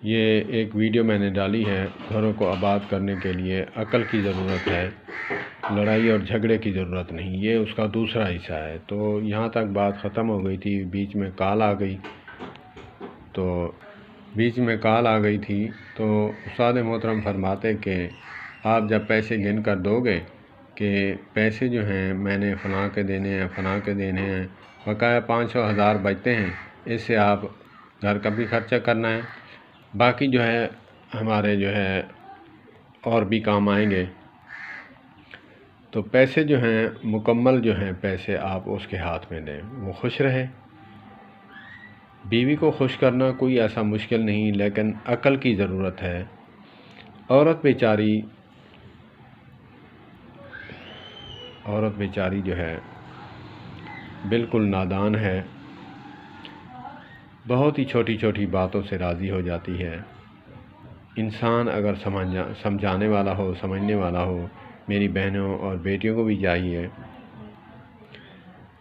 یہ ایک ویڈیو میں نے ڈالی ہے، گھروں کو آباد کرنے کے لیے عقل کی ضرورت ہے، لڑائی اور جھگڑے کی ضرورت نہیں۔ یہ اس کا دوسرا حصہ ہے۔ تو یہاں تک بات ختم ہو گئی تھی، بیچ میں کال آ گئی تھی تو استاد محترم فرماتے کہ آپ جب پیسے گن کر دو گے کہ پیسے جو ہیں میں نے فلاں کے دینے ہیں، بقایا 500,000 بچتے ہیں، اس سے آپ گھر کا بھی خرچہ کرنا ہے، باقی جو ہے ہمارے جو ہے اور بھی کام آئیں گے۔ تو پیسے جو ہیں مکمل جو ہیں پیسے آپ اس کے ہاتھ میں دیں، وہ خوش رہے۔ بیوی کو خوش کرنا کوئی ایسا مشکل نہیں، لیکن عقل کی ضرورت ہے۔ عورت بیچاری جو ہے بالکل نادان ہے، بہت ہی چھوٹی چھوٹی باتوں سے راضی ہو جاتی ہے۔ انسان اگر سمجھانے والا ہو، سمجھنے والا ہو، میری بہنوں اور بیٹیوں کو بھی چاہیے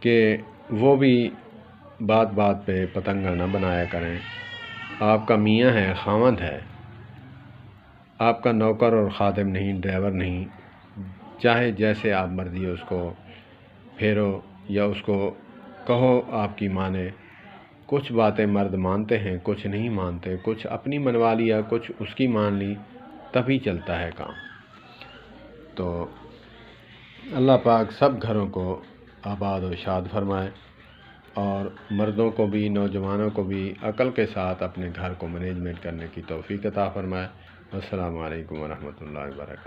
کہ وہ بھی بات بات پہ پتنگا نہ بنایا کریں۔ آپ کا میاں ہے، خاوند ہے، آپ کا نوکر اور خادم نہیں، ڈرائیور نہیں۔ چاہے جیسے آپ مرضی اس کو پھیرو یا اس کو کہو آپ کی مانے۔ کچھ باتیں مرد مانتے ہیں، کچھ نہیں مانتے، کچھ اپنی منوا لیا، کچھ اس کی مان لی، تبھی چلتا ہے کام۔ تو اللہ پاک سب گھروں کو آباد و شاد فرمائے، اور مردوں کو بھی، نوجوانوں کو بھی عقل کے ساتھ اپنے گھر کو مینجمنٹ کرنے کی توفیق عطا فرمائے۔ السلام علیکم ورحمۃ اللہ وبرکاتہ۔